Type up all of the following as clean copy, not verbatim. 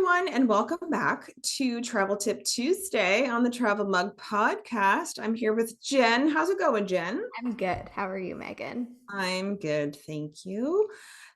everyone, and welcome back to Travel Tip Tuesday on the Travel Mug Podcast. I'm here with Jen. How's it going, Jen? I'm good. How are you, Megan? I'm good, thank you.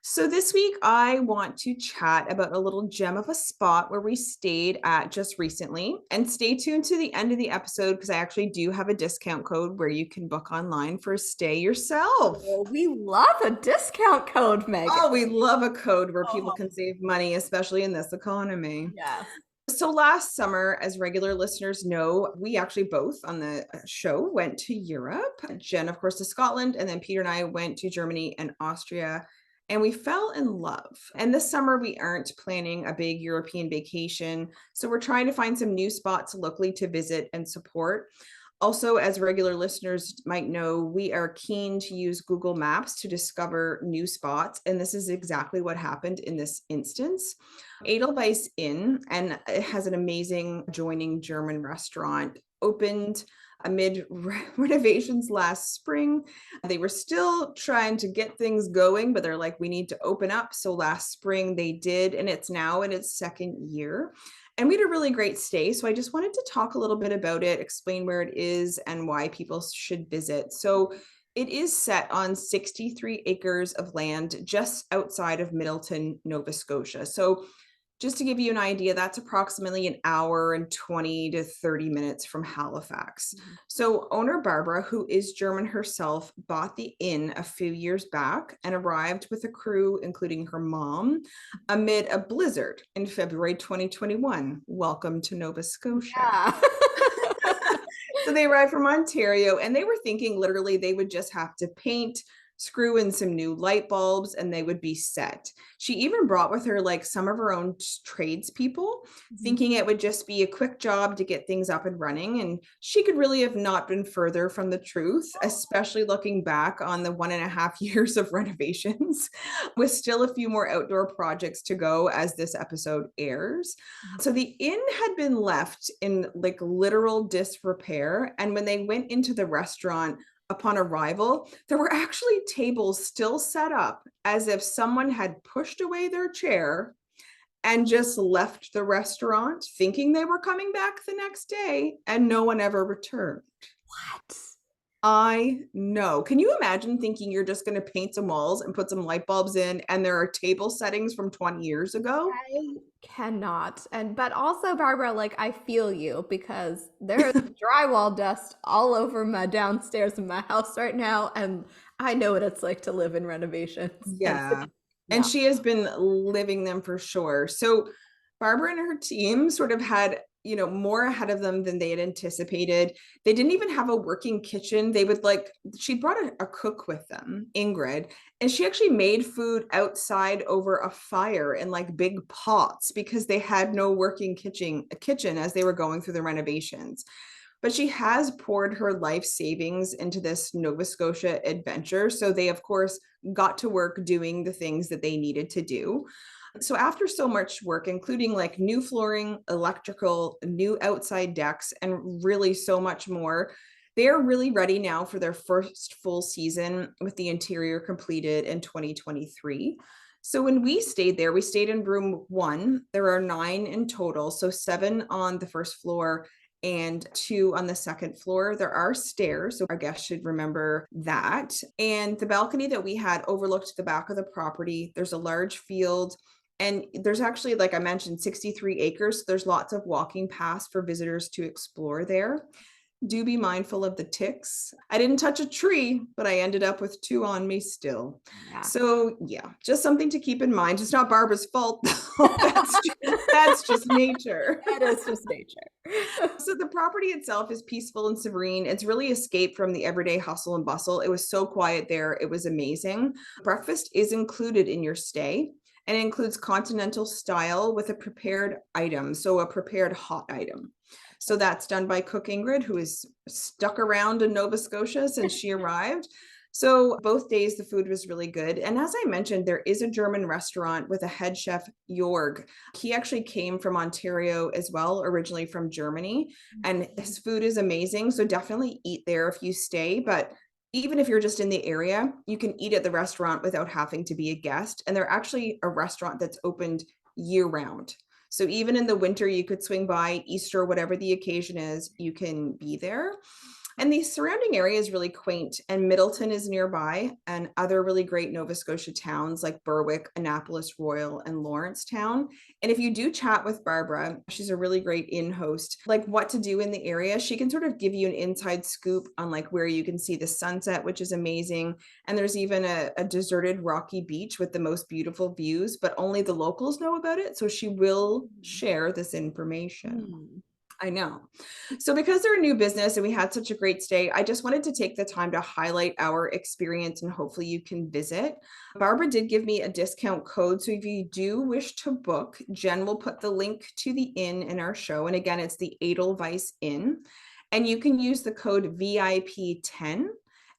So this week I want to chat about a little gem of a spot where we stayed at just recently. And stay tuned to the end of the episode because I actually do have a discount code where you can book online for a stay yourself. Oh, we love a discount code, Megan. Oh, we love a code where people Oh, can save money, especially in this economy. yes. So last summer, as regular listeners know, we actually both on the show went to Europe. Jen, of course, to Scotland, and then Peter and I went to Germany and Austria, and we fell in love. And this summer, we aren't planning a big European vacation. So we're trying to find some new spots locally to visit and support. Also, as regular listeners might know, we are keen to use Google Maps to discover new spots. And this is exactly what happened in this instance. Edelweiss Inn, and it has an amazing adjoining German restaurant, opened amid renovations last spring. They were still trying to get things going, but they're like, we need to open up. So last spring they did, and it's now in its second year. And we had a really great stay. So I just wanted to talk a little bit about it, explain where it is and why people should visit. So it is set on 63 acres of land just outside of Middleton, Nova Scotia. So just to give you an idea, that's approximately an hour and 20 to 30 minutes from Halifax. So owner Barbara, who is German herself, bought the inn a few years back and arrived with a crew, including her mom, amid a blizzard in February 2021. Welcome to Nova Scotia. Yeah. So they arrived from Ontario and they were thinking literally they would just have to paint, screw in some new light bulbs, and they would be set. She even brought with her like some of her own tradespeople, thinking it would just be a quick job to get things up and running. And she could really have not been further from the truth, especially looking back on the 1.5 years of renovations, with still a few more outdoor projects to go as this episode airs. So the inn had been left in like literal disrepair. And when they went into the restaurant, upon arrival, there were actually tables still set up as if someone had pushed away their chair and just left the restaurant thinking they were coming back the next day, and no one ever returned. What? I know. Can you imagine thinking you're just going to paint some walls and put some light bulbs in, and there are table settings from 20 years ago? I cannot. But also, Barbara, like I feel you because there's drywall dust all over my downstairs in my house right now, and I know what it's like to live in renovations. Yeah. And Yeah. she has been living them for sure. So Barbara and her team sort of had, more ahead of them than they had anticipated. They didn't even have a working kitchen. They would she brought a cook with them, Ingrid, and she actually made food outside over a fire in like big pots because they had no working kitchen as they were going through the renovations. But she has poured her life savings into this Nova Scotia adventure. So they, of course, got to work doing the things that they needed to do. So after so much work, including like new flooring, electrical, new outside decks, and really so much more, they are really ready now for their first full season with the interior completed in 2023. So when we stayed there, we stayed in room 1. There are 9 in total, so 7 on the first floor and 2 on the second floor. There are stairs, so our guests should remember that. And the balcony that we had overlooked the back of the property. There's a large field, and there's actually, like I mentioned, 63 acres. So there's lots of walking paths for visitors to explore there. Do be mindful of the ticks. I didn't touch a tree, but I ended up with 2 on me still. Yeah. So yeah, just something to keep in mind. It's not Barbara's fault. That's just nature. That is just nature. So the property itself is peaceful and serene. It's really escaped from the everyday hustle and bustle. It was so quiet there. It was amazing. Breakfast is included in your stay, and it includes continental style with a prepared item, so a prepared hot item. So that's done by Cook Ingrid, who is stuck around in Nova Scotia since she arrived. So both days the food was really good. And as I mentioned, there is a German restaurant with a head chef, Jorg. He actually came from Ontario as well, originally from Germany. And his food is amazing. So definitely eat there if you stay. But even if you're just in the area, you can eat at the restaurant without having to be a guest. And they're actually a restaurant that's opened year round. So even in the winter, you could swing by. Easter, whatever the occasion is, you can be there. And the surrounding area is really quaint, and Middleton is nearby, and other really great Nova Scotia towns like Berwick, Annapolis Royal, and Lawrencetown. And if you do chat with Barbara, she's a really great in host, like what to do in the area. She can sort of give you an inside scoop on like where you can see the sunset, which is amazing. And there's even a deserted rocky beach with the most beautiful views, but only the locals know about it. So she will share this information. Mm. I know. So because they're a new business and we had such a great stay, I just wanted to take the time to highlight our experience and hopefully you can visit. Barbara did give me a discount code. So if you do wish to book, Jen will put the link to the inn in our show. And again, it's the Edelweiss Inn. And you can use the code VIP10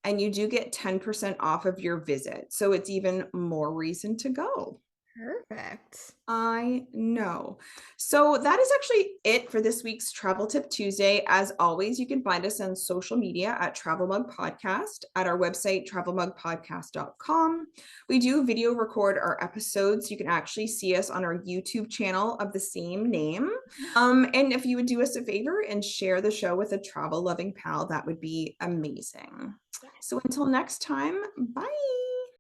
and you do get 10% off of your visit. So it's even more reason to go. Perfect. I know. So that is actually it for this week's Travel Tip Tuesday. As always, you can find us on social media at Travel Mug Podcast, at our website, travelmugpodcast.com. We do video record our episodes. You can actually see us on our YouTube channel of the same name. And if you would do us a favor and share the show with a travel loving pal, that would be amazing. So until next time, bye.